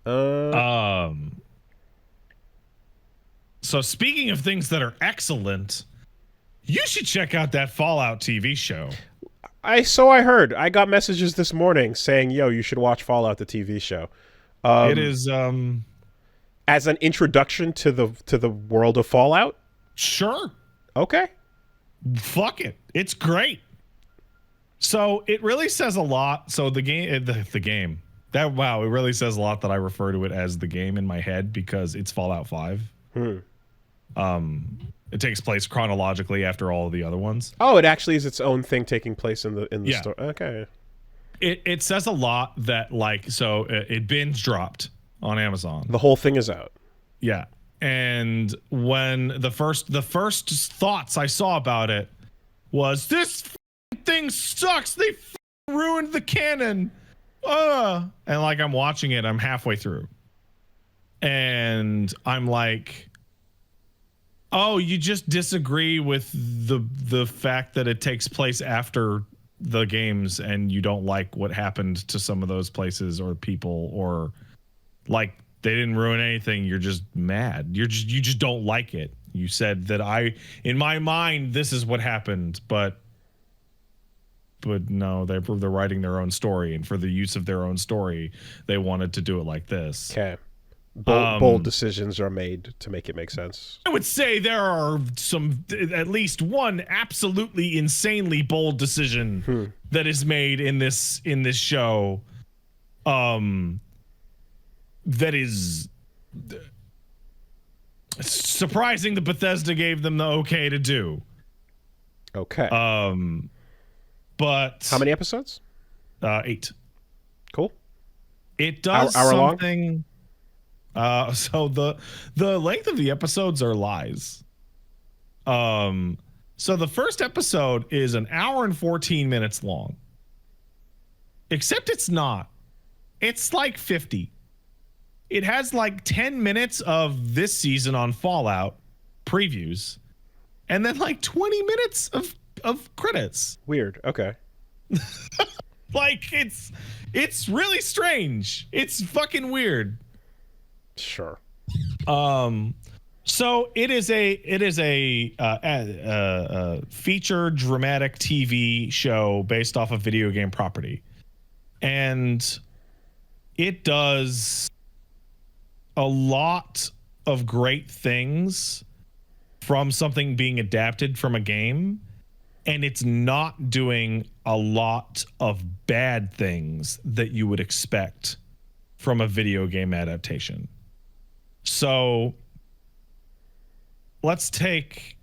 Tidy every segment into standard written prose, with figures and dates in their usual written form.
Um. So speaking of things that are excellent, you should check out that Fallout TV show. I heard. I got messages this morning saying, "Yo, you should watch Fallout the TV show." It is As an introduction to the world of Fallout. sure. Okay. Fuck it. It's great. So it really says a lot. So the game, the game that, wow, it really says a lot that I refer to it as the game in my head because it's Fallout 5. It takes place chronologically after all of the other ones. Oh, it actually is its own thing taking place in the Yeah. story. Okay. It says a lot that so it binge dropped on Amazon. The whole thing is out. Yeah. And when the first thoughts I saw about it was, this thing sucks. They ruined the canon. And like I'm watching it, I'm halfway through. And I'm like, oh, you just disagree with the fact that it takes place after the games and you don't like what happened to some of those places or people, or like they didn't ruin anything. You're just mad. You just don't like it. You said that in my mind, this is what happened, but no, they're writing their own story, and for the use of their own story, they wanted to do it like this. Okay. Bold decisions are made to make it make sense. I would say there are at least one absolutely insanely bold decision that is made in this show. That is surprising that Bethesda gave them the okay to do. Okay. But how many episodes? 8. Cool. It does hour something. So the length of the episodes are lies. So the first episode is an hour and 14 minutes long. Except it's not. It's like 50. It has like 10 minutes of this season on Fallout previews, and then like 20 minutes of credits. Weird. Okay. Like it's really strange. It's fucking weird. Sure. So it is a feature dramatic TV show based off a video game property, and it does a lot of great things from something being adapted from a game, and it's not doing a lot of bad things that you would expect from a video game adaptation. So let's take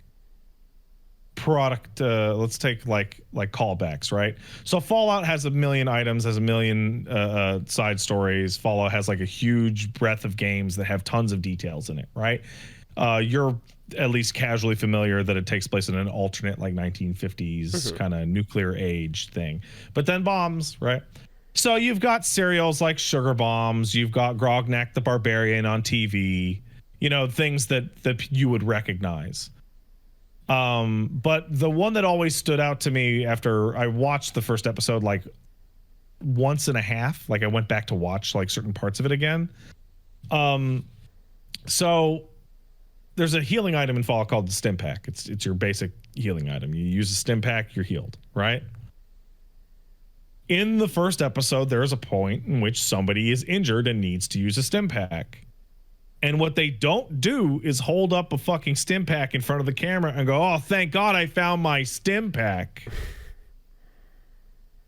let's take like callbacks, right? So Fallout has a million items, has a million side stories. Fallout has like a huge breadth of games that have tons of details in it, right? You're at least casually familiar that it takes place in an alternate like 1950s kind of nuclear age thing, but then bombs, right? So you've got serials like Sugar Bombs, you've got Grognak the Barbarian on TV, things that you would recognize. But the one that always stood out to me after I watched the first episode like once and a half, like I went back to watch like certain parts of it again. So there's a healing item in Fallout called the Stim Pack. It's your basic healing item. You use a Stim Pack, you're healed, right? In the first episode, there is a point in which somebody is injured and needs to use a Stim Pack. And what they don't do is hold up a fucking Stim Pack in front of the camera and go, "Oh, thank God I found my Stim Pack."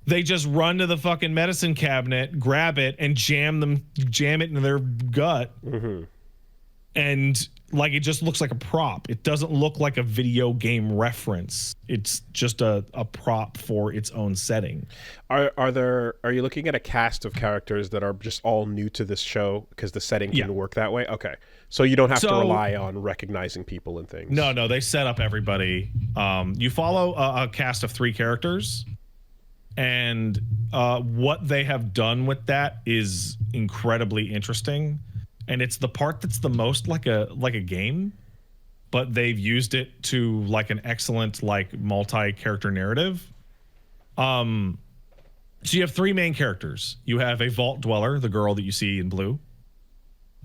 They just run to the fucking medicine cabinet, grab it, and jam it into their gut. And like it just looks like a prop. It doesn't look like a video game reference. It's just a prop for its own setting. Are you looking at a cast of characters that are just all new to this show because the setting can work that way? Okay. So you don't have to rely on recognizing people and things. No, they set up everybody. You follow a cast of 3 characters, and what they have done with that is incredibly interesting. And it's the part that's the most like a game, but they've used it to like an excellent like multi-character narrative. So you have 3 main characters. You have a vault dweller, the girl that you see in blue.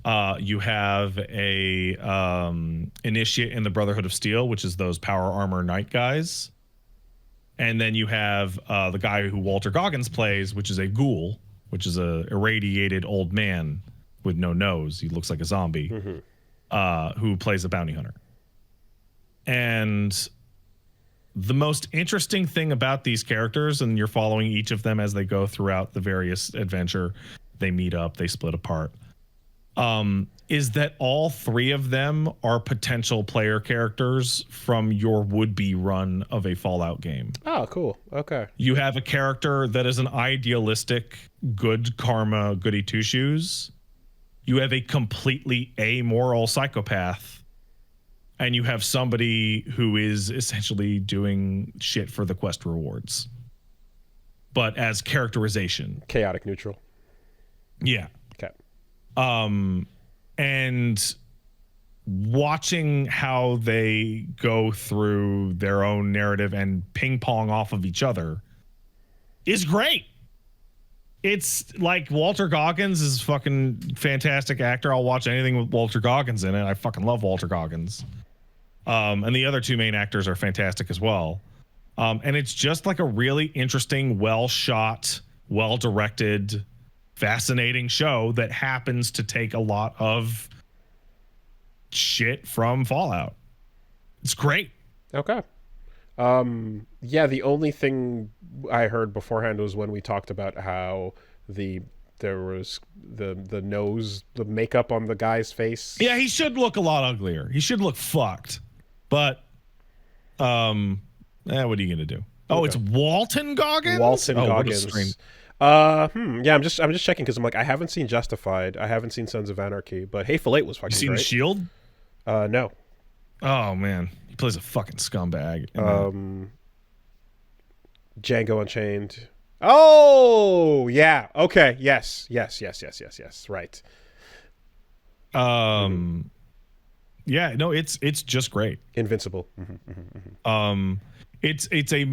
You have a initiate in the Brotherhood of Steel, which is those power armor knight guys. And then you have the guy who Walter Goggins plays, which is a ghoul, which is a irradiated old man with no nose. He looks like a zombie, who plays a bounty hunter. And the most interesting thing about these characters, and you're following each of them as they go throughout the various adventure, they meet up, they split apart, is that all three of them are potential player characters from your would-be run of a Fallout game. Oh, cool. Okay. You have a character that is an idealistic, good karma, goody two-shoes. You have a completely amoral psychopath. And you have somebody who is essentially doing shit for the quest rewards. But as characterization. Chaotic neutral. Yeah. Okay. And watching how they go through their own narrative and ping pong off of each other is great. It's like Walter Goggins is a fucking fantastic actor. I'll watch anything with Walter Goggins in it. I fucking love Walter Goggins. And the other two main actors are fantastic as well. And it's just like a really interesting, well shot, well directed, fascinating show that happens to take a lot of shit from Fallout. It's great. Okay. Yeah, the only thing I heard beforehand was when we talked about how there was the nose, the makeup on the guy's face. Yeah, he should look a lot uglier. He should look fucked. But what are you gonna do? Oh, okay. It's Walton Goggins? Walton Goggins. Yeah, I'm just checking because I'm like, I haven't seen Justified. I haven't seen Sons of Anarchy, but Hateful Eight was fucking great. You seen The Shield? No. Oh man. He plays a fucking scumbag. Django Unchained. Oh yeah. Okay. Yes. Right. Yeah. No. It's just great. Invincible. It's a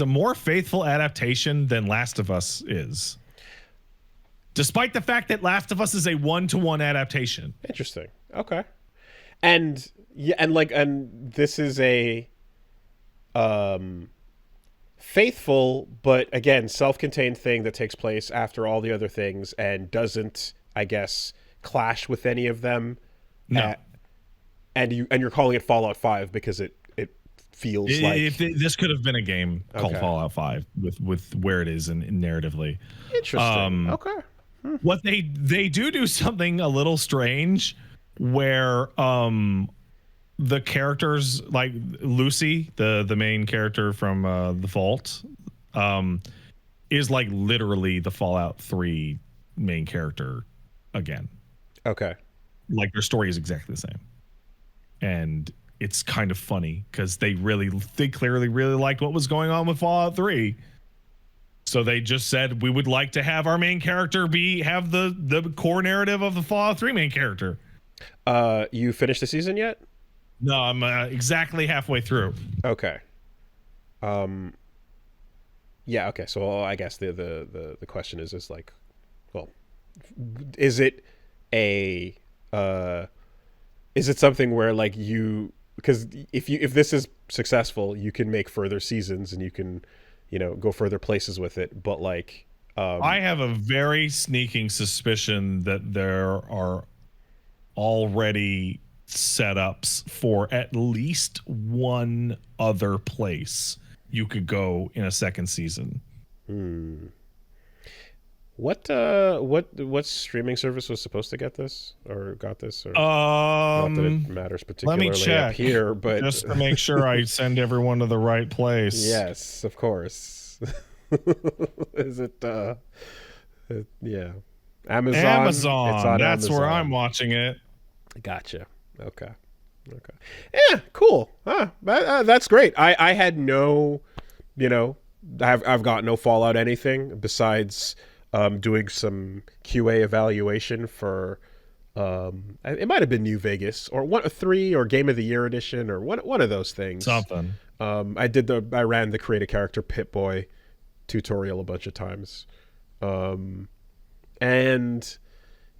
more faithful adaptation than Last of Us is. Despite the fact that Last of Us is a 1-to-1 adaptation. Interesting. Okay. And yeah, and this is a faithful but again self-contained thing that takes place after all the other things and doesn't, I guess, clash with any of them. No. And you're calling it Fallout 5 because it feels like this could have been a game called Fallout 5 with where it is and narratively. Interesting. Okay. What they do something a little strange where the characters, like Lucy, the main character from The Vault, is like literally the Fallout 3 main character again. Okay. Like their story is exactly the same. And it's kind of funny because they clearly really liked what was going on with Fallout 3. So they just said, we would like to have our main character have the core narrative of the Fallout 3 main character. You finished the season yet? No, I'm exactly halfway through. Okay. Yeah, okay. So I guess the question is like, well, is it something where like because if this is successful, you can make further seasons and you can, go further places with it. But like, I have a very sneaking suspicion that there are already setups for at least one other place you could go in a second season. What streaming service was supposed to get this or got this? Or not that it matters particularly let me check up here, but just to make sure I send everyone to the right place. Yes, of course. Is it? Yeah, Amazon. It's on That's Amazon. Where I'm watching it. Gotcha. Okay. Yeah, cool. That's great. I had no, I've got no Fallout anything besides doing some QA evaluation for it might have been New Vegas or 3 or Game of the Year edition or one of those things. Something. I ran the create a character Pip-Boy tutorial a bunch of times. And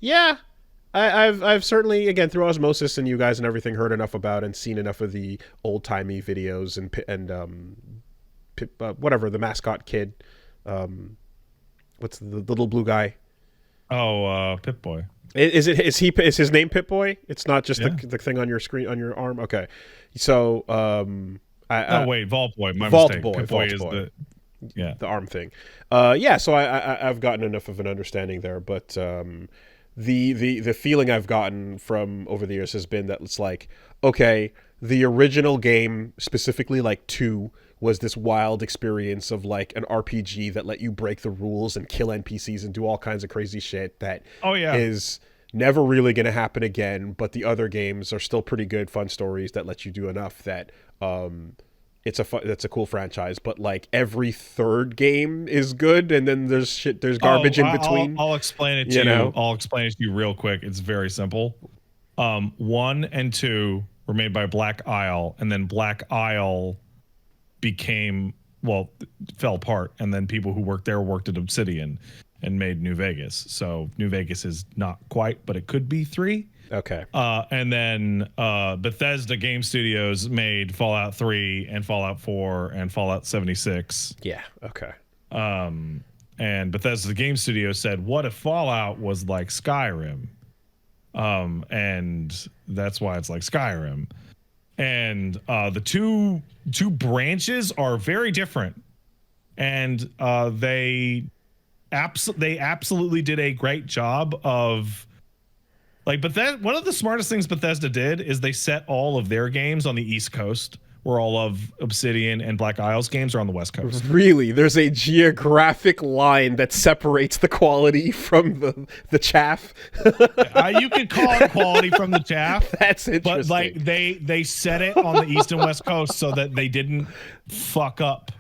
yeah, I've certainly, again, through osmosis and you guys and everything, heard enough about and seen enough of the old timey videos and whatever, the mascot kid, what's the little blue guy? Oh, Pip Boy. Is his name Pip Boy? It's not just Yeah. the thing on your screen on your arm. Okay, so Oh wait, Vault Boy. My Vault mistake. Boy, Pip Boy Vault is Boy. the the arm thing. Yeah, so I've gotten enough of an understanding there, but the feeling I've gotten from over the years has been that it's like, okay, the original game, specifically like 2, was this wild experience of like an RPG that let you break the rules and kill NPCs and do all kinds of crazy shit that Oh yeah. is never really going to happen again, but the other games are still pretty good, fun stories that let you do enough that that's a cool franchise. But like every third game is good, and then there's garbage in between. I'll explain it to You know? you. I'll explain it to you real quick. It's very simple. 1 and 2 were made by Black Isle, and then Black Isle fell apart, and then people who worked there worked at Obsidian and made New Vegas. So New Vegas is not quite, but it could be 3. Okay. And then Bethesda Game Studios made Fallout 3 and Fallout 4 and Fallout 76. Yeah. Okay. And Bethesda Game Studios said, what if Fallout was like Skyrim? And that's why it's like Skyrim. And the two branches are very different. And they absolutely did a great job of, like, one of the smartest things Bethesda did is they set all of their games on the East Coast, where all of Obsidian and Black Isle's games are on the West Coast. Really, there's a geographic line that separates the quality from the chaff. You could call it quality from the chaff. That's interesting. But like they set it on the East and West Coast so that they didn't fuck up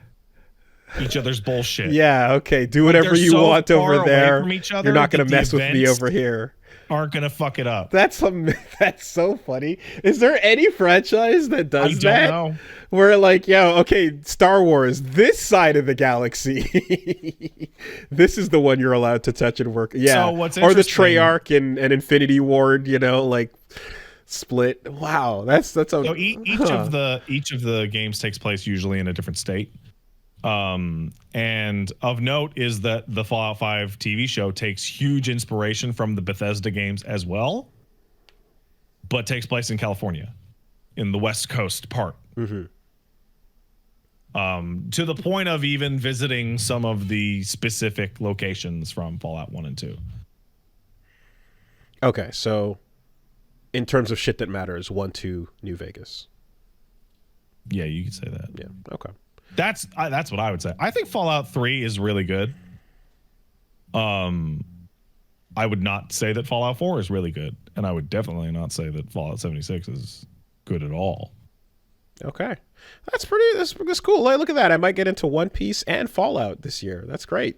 each other's bullshit. Yeah, okay. Do whatever you want over there. You're not going to mess with me over here. Aren't gonna fuck it up. That's so funny. Is there any franchise that does that? I don't know. Where like, okay, Star Wars, this side of the galaxy, this is the one you're allowed to touch and work. Yeah, so what's or the Treyarch and Infinity Ward, like split. Wow, that's a. So each of the games takes place usually in a different state. And of note is that the Fallout 5 TV show takes huge inspiration from the Bethesda games as well, but takes place in California, in the West Coast part. Mm-hmm. To the point of even visiting some of the specific locations from Fallout 1 and 2. Okay, so in terms of shit that matters, 1, 2, New Vegas. Yeah, you could say that. Yeah, okay. That's what I would say. I think Fallout 3 is really good. I would not say that Fallout 4 is really good, and I would definitely not say that Fallout 76 is good at all. Okay, that's cool. Look at that. I might get into One Piece and Fallout this year. That's great.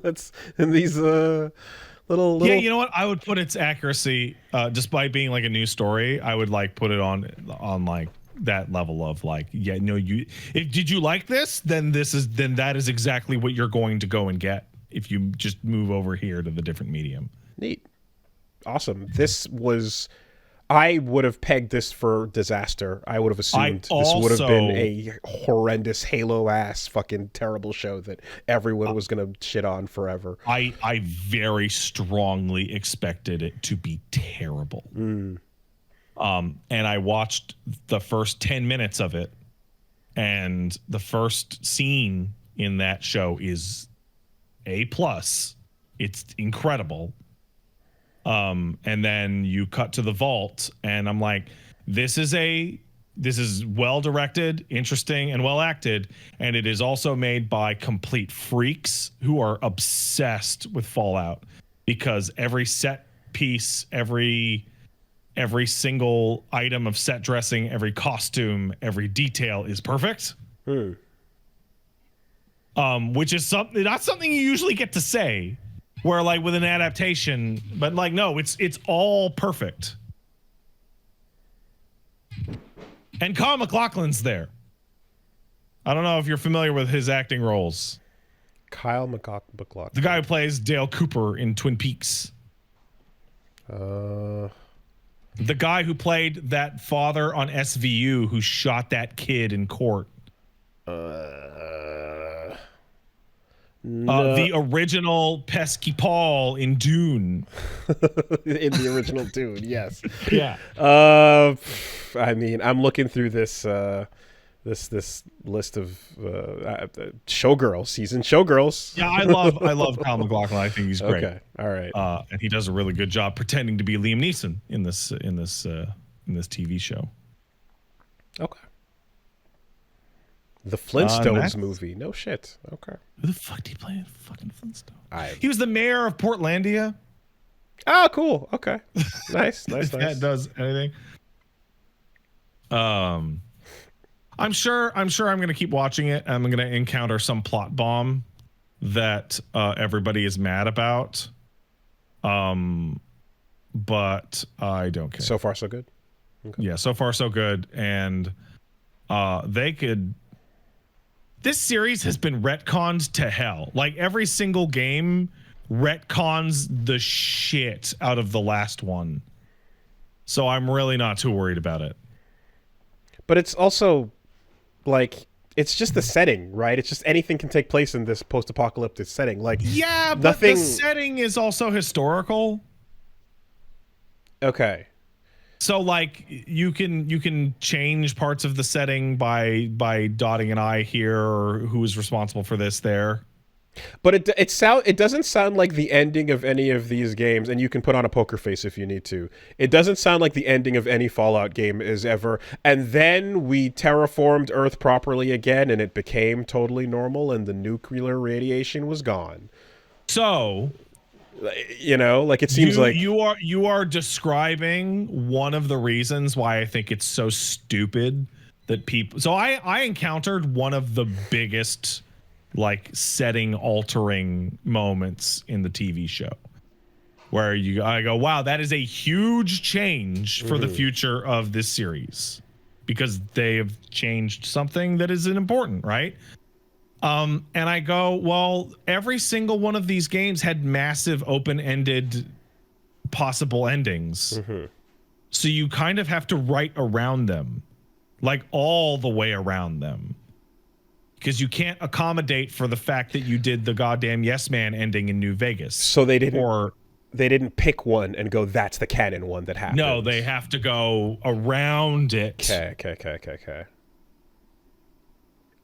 That's and these little. Yeah, you know what? I would put its accuracy, despite being like a new story, I would like put it on like that level of like, yeah, no, did you like this? Then that is exactly what you're going to go and get if you just move over here to the different medium. Neat. Awesome. I would have pegged this for disaster. I would have assumed this would have been a horrendous Halo ass fucking terrible show that everyone was going to shit on forever. I very strongly expected it to be terrible. And I watched the first 10 minutes of it, and the first scene in that show is A+. It's incredible. And then you cut to the vault, and I'm like, this is well directed, interesting, and well acted, and it is also made by complete freaks who are obsessed with Fallout, because every set piece, every single item of set dressing, every costume, every detail is perfect. Which is not something you usually get to say, where like with an adaptation, but like, no, it's all perfect. And Kyle MacLachlan's there. I don't know if you're familiar with his acting roles. Kyle MacLachlan. The guy who plays Dale Cooper in Twin Peaks. Uh, The guy who played that father on SVU who shot that kid in court. no, The original Pesky Paul in Dune. in the original Dune, yes. Yeah. I mean, I'm looking through this this list of showgirls, season showgirls. Yeah, I love Kyle MacLachlan. I think he's great. Okay, all right. And he does a really good job pretending to be Liam Neeson in this TV show. Okay. The Flintstones movie. No shit. Okay. Who the fuck did he play in fucking Flintstones? I. He was the mayor of Portlandia. Oh, cool. Okay. Nice. If that does anything. I'm sure I'm going to keep watching it. I'm going to encounter some plot bomb that everybody is mad about. But I don't care. So far, so good. Okay. Yeah, so far so good. And they could. This series has been retconned to hell. Like every single game retcons the shit out of the last one. So I'm really not too worried about it. But it's also like it's just the setting, right? It's just anything can take place in this post-apocalyptic setting. Like yeah, but nothing... the setting is also historical. Okay. So like you can change parts of the setting by dotting an I here or who is responsible for this there. But it doesn't sound like the ending of any of these games, and you can put on a poker face if you need to. It doesn't sound like the ending of any Fallout game is ever, and then we terraformed Earth properly again, and it became totally normal, and the nuclear radiation was gone. So, you know, like it seems like you are describing one of the reasons why I think it's so stupid that people. So I encountered one of the biggest like setting altering moments in the TV show where I go, wow, that is a huge change for the future of this series because they have changed something that is important, right? And I go, well, every single one of these games had massive open-ended possible endings. So you kind of have to write around them, like all the way around them. Because you can't accommodate for the fact that you did the goddamn Yes Man ending in New Vegas. So they didn't pick one and go, that's the canon one that happened. No, they have to go around it. Okay.